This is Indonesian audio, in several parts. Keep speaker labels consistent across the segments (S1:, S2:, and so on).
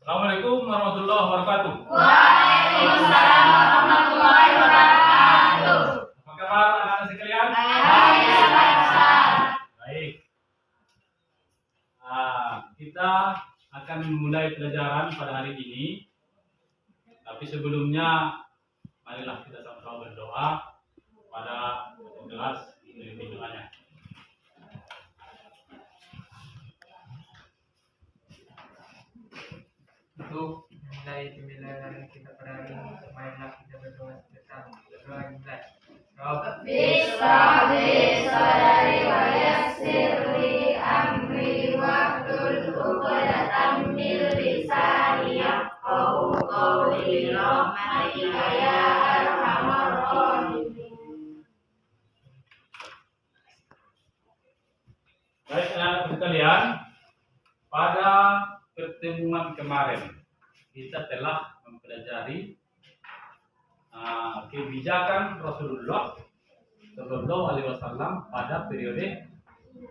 S1: Assalamualaikum warahmatullahi wabarakatuh.
S2: Waalaikumsalam warahmatullahi wabarakatuh.
S1: Apa kabar anak-anak sekalian? Baik. Kita akan memulai pelajaran pada hari ini. Tapi sebelumnya, marilah kita sama-sama berdoa pada kelas ini doanya.
S3: Untuk memulai pembelajaran kita pada hari ini, marilah kita berdoa sebentar. Berdoa dimulai.
S2: Bismillah sadari wa yassirli amri wahlul 'uqdatam min lisani yafqahu qawli rahmatika ya arhamar rahimin.
S1: Baik anak-anak sekalian, pada pertemuan kemarin kita telah mempelajari kebijakan Rasulullah Shallallahu Alaihi Wasallam pada periode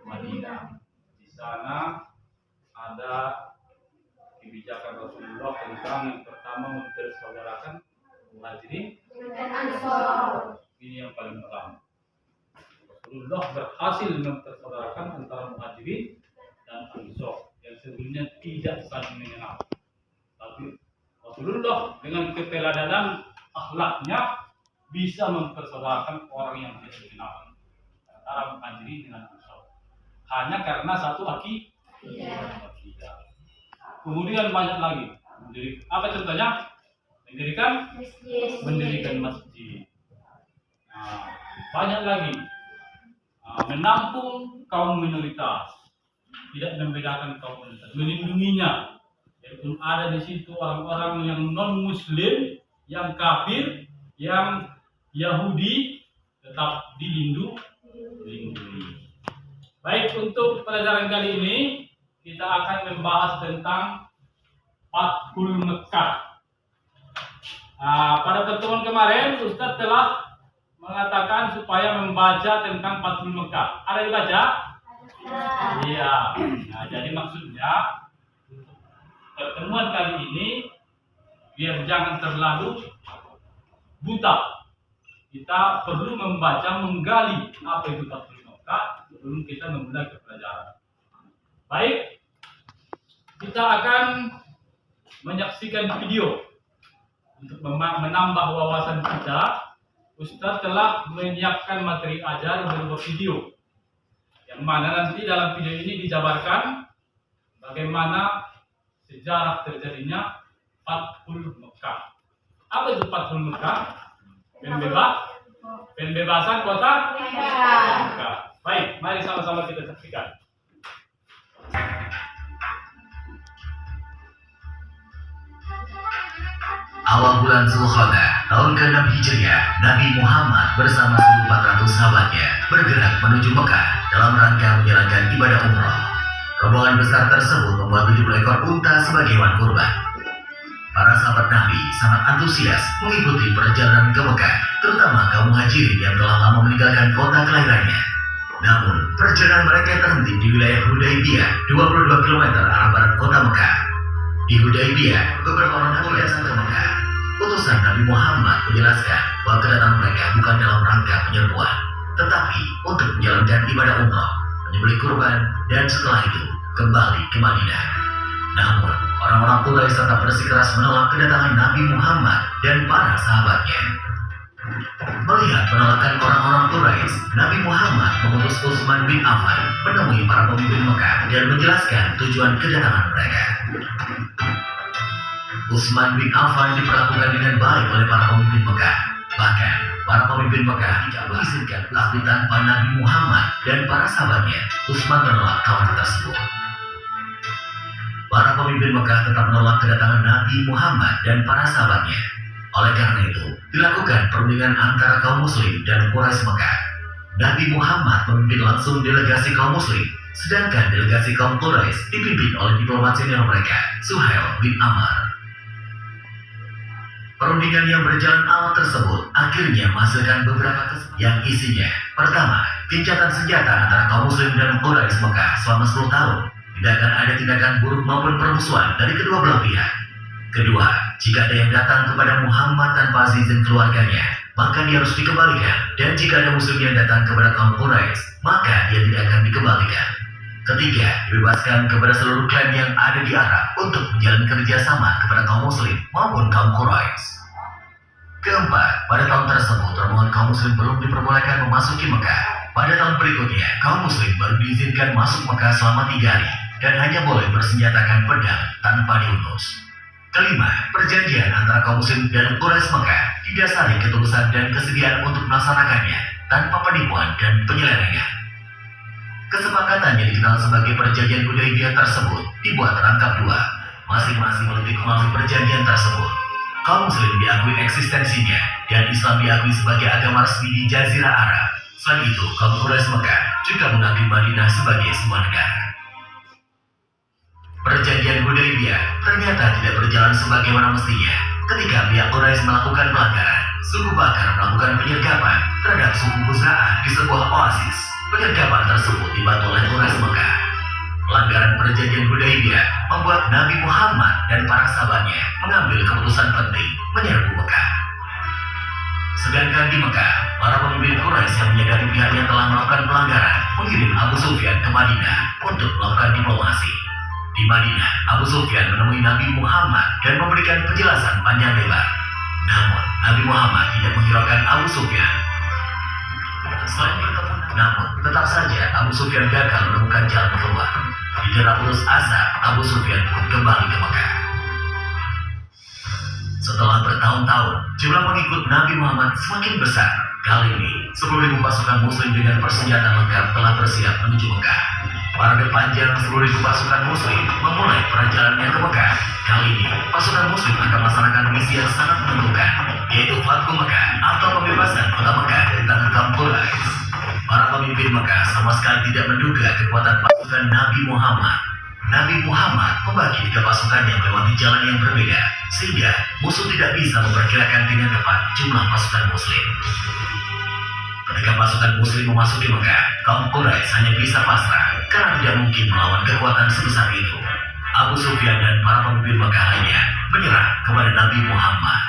S1: Madinah. Di sana ada kebijakan Rasulullah tentang yang pertama mempersaudarakan muhajirin
S2: Dan Ansor.
S1: ini yang paling utama. Rasulullah berhasil mempersaudarakan antara muhajirin dan ansor yang sebelumnya tidak saling mengenal. Tapi Rasulullah dengan keteladanan akhlaknya bisa mempersaudarakan orang yang tidak dikenal antara muhajirin dengan ansor. Hanya karena satu akidah. Kemudian banyak lagi. Apa contohnya? Mendirikan masjid. Banyak lagi. Menampung kaum minoritas, tidak membedakan kaum minoritas, melindunginya. Yaitu ada di situ orang-orang yang non Muslim, yang kafir, yang Yahudi tetap dilindungi. Baik, untuk pelajaran kali ini kita akan membahas tentang Fathul Mekkah. Pada pertemuan kemarin Ustaz telah mengatakan supaya membaca tentang Fathul Mekkah. Ada dibaca? Iya. Nah, jadi maksudnya pertemuan kali ini biar jangan terlalu buta. Kita perlu membaca, menggali apa itu Fathul Mekkah sebelum kita memulai pelajaran. Baik, kita akan menyaksikan video untuk menambah wawasan kita. Ustaz telah menyiapkan materi ajar berupa video, yang mana nanti dalam video ini dijabarkan bagaimana sejarah terjadinya Fathul Mekkah. Apa itu Fathul Mekkah? Pembebasan kota Mekkah. Baik, mari sama-sama kita saksikan.
S4: Awal bulan Zulqa'dah tahun ke-6 Hijriah, Nabi Muhammad bersama 1.400 sahabatnya bergerak menuju Mekah dalam rangka menjalankan ibadah umrah. Rombongan besar tersebut membawa 70 ekor unta sebagai hewan kurban. Para sahabat Nabi sangat antusias mengikuti perjalanan ke Mekah, terutama kaum muhajirin yang telah lama meninggalkan kota kelahirannya. Namun, perjalanan mereka terhenti di wilayah Hudaybiyah, 22 km arah barat kota Mekah. Di Hudaybiyah, beberapa orang Nabi datang ke Mekah. Utusan Nabi Muhammad menjelaskan bahwa kedatangan mereka bukan dalam rangka penyerbuan, tetapi untuk menjalankan ibadah umrah, menyembelih kurban, dan setelah itu kembali ke Madinah. Namun, orang-orang Quraisy tetap bersikeras menolak kedatangan Nabi Muhammad dan para sahabatnya. Melihat penolakan orang-orang Quraisy, Nabi Muhammad mengutus Utsman bin Affan menemui para pemimpin Mekah dan menjelaskan tujuan kedatangan mereka. Utsman bin Affan diperlakukan dengan baik oleh para pemimpin Mekah. Bahkan, para pemimpin Mekah tidak mengizinkan tapi tanpa Nabi Muhammad dan para sahabatnya. Utsman menolak tawaran tersebut. Para pemimpin Mekah tetap menolak kedatangan Nabi Muhammad dan para sahabatnya. Oleh karena itu, dilakukan perundingan antara kaum Muslim dan Quraisy Mekah. Nabi Muhammad memimpin langsung delegasi kaum Muslim, sedangkan delegasi kaum Quraisy dipimpin oleh diplomat senior mereka, Suhail bin Amr. Perundingan yang berjalan awal tersebut akhirnya menghasilkan beberapa kesepakatan yang isinya: pertama, gencatan senjata antara kaum Muslim dan Quraisy Mekah selama 10 tahun. Tidak akan ada tindakan buruk maupun permusuhan dari kedua belah pihak. Kedua, jika ada yang datang kepada Muhammad tanpa izin keluarganya, maka dia harus dikembalikan. Dan jika ada muslim yang datang kepada kaum Quraisy, maka dia tidak akan dikembalikan. Ketiga, dibebaskan kepada seluruh klan yang ada di Arab untuk menjalin kerjasama kepada kaum muslim maupun kaum Quraisy. Keempat, pada tahun tersebut rombongan kaum muslim belum diperbolehkan memasuki Mekah. Pada tahun berikutnya, kaum muslim baru diizinkan masuk Mekah selama 3 hari dan hanya boleh bersenjatakan pedang tanpa diunus. Kelima, perjanjian antara kaum muslim dan Quraisy Mekah didasari ketulusan dan kesediaan untuk melaksanakannya tanpa penipuan dan penyelewengan. Kesepakatan yang dikenal sebagai perjanjian Hudaybiyah tersebut dibuat rangkap 2. Masing-masing menitik melalui perjanjian tersebut. Kaum muslim diakui eksistensinya dan Islam diakui sebagai agama resmi di Jazirah Arab. Selain itu, kaum Quraisy Mekah juga mengakui Madinah sebagai sebuah negara. Perjanjian Hudaybiyah ternyata tidak berjalan sebagaimana mestinya. Ketika pihak Quraisy melakukan pelanggaran, suku Bakar melakukan penyergapan terhadap suku Khuza'ah di sebuah oasis. Penyergapan tersebut dibantu oleh Quraisy Mekah. Pelanggaran perjanjian Hudaybiyah membuat Nabi Muhammad dan para sahabatnya mengambil keputusan penting menyerbu Mekah. Sedangkan di Mekah, para pemimpin Quraisy yang menyadari pihaknya telah melakukan pelanggaran mengirim Abu Sufyan ke Madinah untuk melakukan diplomasi. Di Madinah, Abu Sufyan menemui Nabi Muhammad dan memberikan penjelasan panjang lebar. Namun, Nabi Muhammad tidak menghiraukan Abu Sufyan. Selain bertemu, namun tetap saja Abu Sufyan gagal menemukan jalan keluar. Didera putus asa, Abu Sufyan pun kembali ke Mekah. Setelah bertahun-tahun, jumlah pengikut Nabi Muhammad semakin besar. Kali ini, 10.000 pasukan muslim dengan persenjataan lengkap telah bersiap menuju Mekah. Parade panjang 10.000 pasukan muslim memulai perjalanannya ke Mekah. Kali ini, pasukan muslim akan melaksanakan misi yang sangat menentukan, yaitu Fathu Mekah atau pembebasan kota Mekah dari tangan kaum Quraisy. Para pemimpin Mekah sama sekali tidak menduga kekuatan pasukan Nabi Muhammad. Nabi Muhammad membagi 3 pasukan yang melewati jalan yang berbeda, sehingga musuh tidak bisa memperkirakan dengan tepat jumlah pasukan muslim. Ketika pasukan muslim memasuki Mekah, kaum Quraisy hanya bisa pasrah karena tidak mungkin melawan kekuatan sebesar itu. Abu Sufyan dan para pemimpin Mekah lainnya menyerah kepada Nabi Muhammad.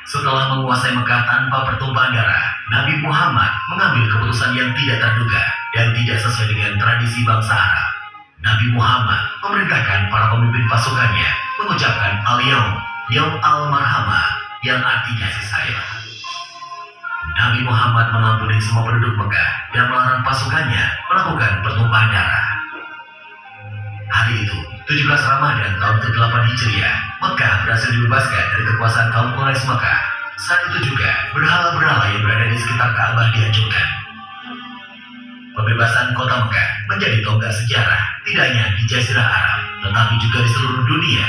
S4: Setelah menguasai Mekah tanpa pertumpahan darah, Nabi Muhammad mengambil keputusan yang tidak terduga dan tidak sesuai dengan tradisi bangsa Arab. Nabi Muhammad memerintahkan para pemimpin pasukannya mengucapkan Al-Yaum, Yaum Al-Marhamah, yang artinya kasih sayang. Nabi Muhammad mengampuni semua penduduk Mekah dan melarang pasukannya melakukan pertumpahan darah. Hari itu, 17 Ramadan tahun ke-8 Hijriah, Mekah berhasil dibebaskan dari kekuasaan kaum Quraisy Mekah. Saat itu juga, berhala-berhala yang berada di sekitar Ka'bah dihancurkan. Pembebasan kota Mekah menjadi tonggak sejarah, tidak hanya di Jazirah Arab, tetapi juga di seluruh dunia.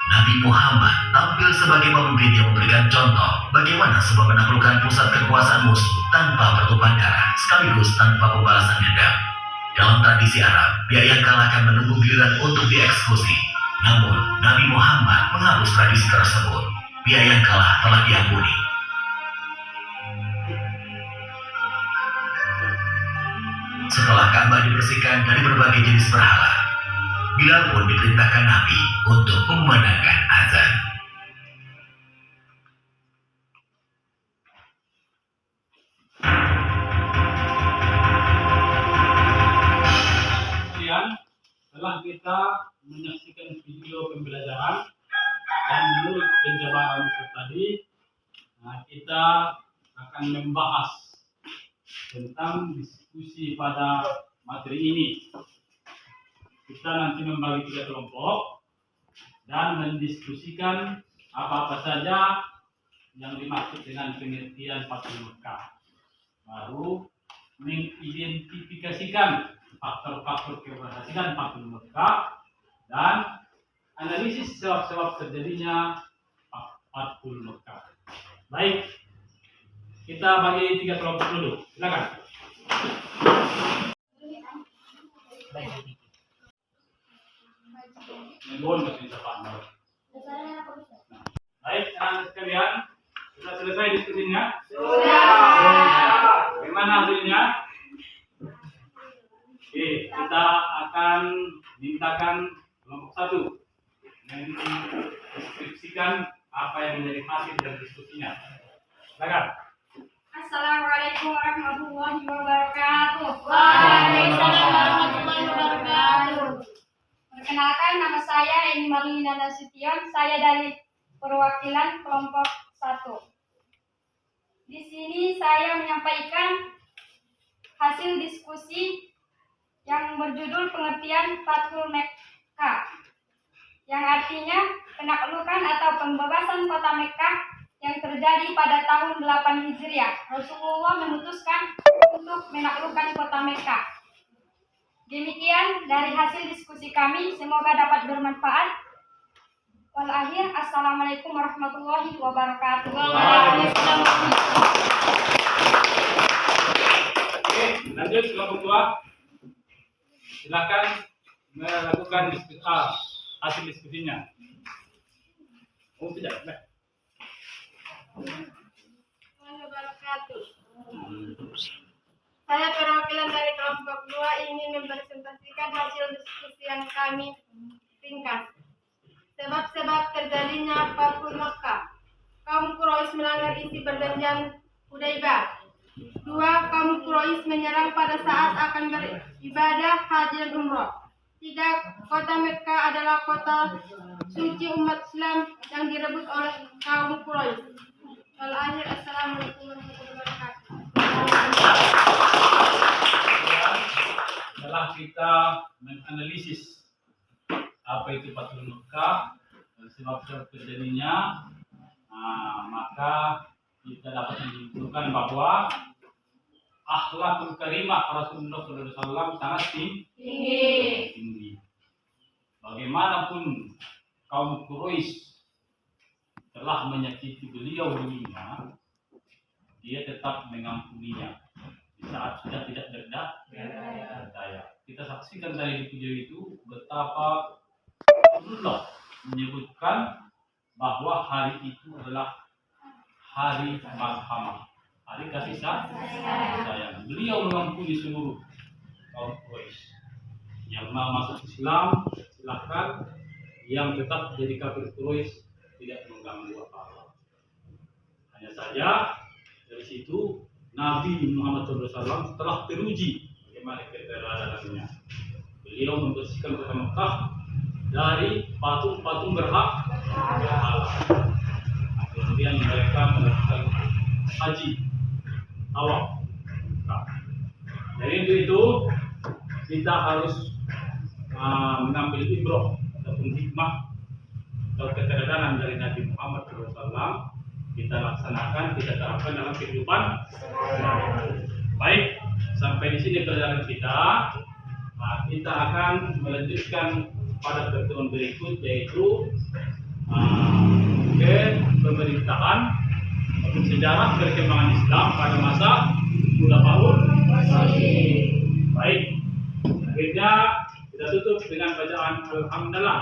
S4: Nabi Muhammad tampil sebagai pemimpin yang memberikan contoh bagaimana sebuah menaklukkan pusat kekuasaan musuh tanpa pertumpahan darah, sekaligus tanpa pembalasan dendam. Dalam tradisi Arab, pihak yang kalah akan menunggu giliran untuk dieksekusi. Namun, Nabi Muhammad menghapus tradisi tersebut. Pihak yang kalah telah diampuni. Setelah Ka'bah dibersihkan dari berbagai jenis berhala, Bilal pun diperintahkan Nabi untuk memandangkan azan.
S1: Kemudian, setelah kita menyaksikan video pembelajaran dan menurut penjabaran tadi, kita akan membahas tentang diskusi pada materi ini. Kita nanti membagi 3 kelompok dan mendiskusikan apa-apa saja yang dimaksud dengan pengertian Fathu Mekah. Baru mengidentifikasikan faktor-faktor keberhasilan Fathu Mekah dan analisis sebab-sebab terjadinya Fathu Mekah. Baik, kita bagi 3 kelompok dulu. Silakan. Mohon kasih depan. Baik, anak sekalian, sudah selesai diskusinya? Sudah. Bagaimana hasilnya? Oke, kita akan mintakan kelompok 1 yang mendeskripsikan apa yang menjadi hasil dari diskusinya. Silakan.
S2: Assalamualaikum warahmatullahi wabarakatuh.
S1: Waalaikumsalam
S2: warahmatullahi wabarakatuh. Perkenalkan, nama saya Eni Marlina Nasution. Saya dari perwakilan kelompok 1. Di sini saya menyampaikan hasil diskusi yang berjudul pengertian Fathul Mekkah, yang artinya penaklukan atau pembebasan kota Mekkah yang terjadi pada tahun 8 Hijriah. Rasulullah memutuskan untuk menaklukkan kota Mekkah. Demikian dari hasil diskusi kami, semoga dapat bermanfaat. Wal akhir, assalamualaikum warahmatullahi wabarakatuh.
S1: Waalaikumsalam. Oke, lanjut kelompok 2. Silakan melakukan hasil diskusinya. Oh tidak, baik.
S2: Wabarakatuh. Saya perwakilan dari kelompok 2 ingin mempresentasikan hasil diskusi yang kami ringkas. Sebab-sebab terjadinya Fathul Mekkah. Kaum Quraisy melanggar isi perjanjian Hudaibah. 2. Kaum Quraisy menyerang pada saat akan beribadah haji dan umroh. 3. Kota Mekkah adalah kota suci umat Islam yang direbut oleh kaum Quraisy. Wal akhir, assalamualaikum warahmatullahi wabarakatuh.
S1: Setelah kita menganalisis apa itu Fathul Mekkah dan sebab-sebab terjadinya, maka kita dapat menyimpulkan bahwa akhlakul karimah Rasulullah SAW sangat tinggi. Bagaimanapun kaum Quraisy telah menyakiti beliau dulunya, dia tetap mengampuninya di saat sudah tidak berdaya. Kita saksikan dari video itu betapa Rasulullah menyebutkan bahwa hari itu adalah hari marhamah, hari kasih sayang. Beliau mengampuni seluruh kaum Quraisy. Yang mau masuk Islam silahkan, yang tetap jadi kafir Quraisy tidak mengganggu apa-apa. Hanya saja dari situ Nabi Muhammad SAW telah teruji bagaimana keteladaannya. Beliau membersihkan kota Mekah dari patung-patung berhala. Kemudian mereka melakukan haji tawaf. Dari itu kita harus mengambil ibrah ataupun hikmah atau keteladanan dari Nabi Muhammad SAW. Kita laksanakan, kita terapkan dalam kehidupan. Baik, sampai di sini perjalanan kita. Kita akan melanjutkan pada pertemuan berikut, yaitu ke pemerintahan atau sejarah perkembangan Islam pada masa Khulafaur Rasyidin. Baik, akhirnya kita tutup dengan bacaan Alhamdulillah.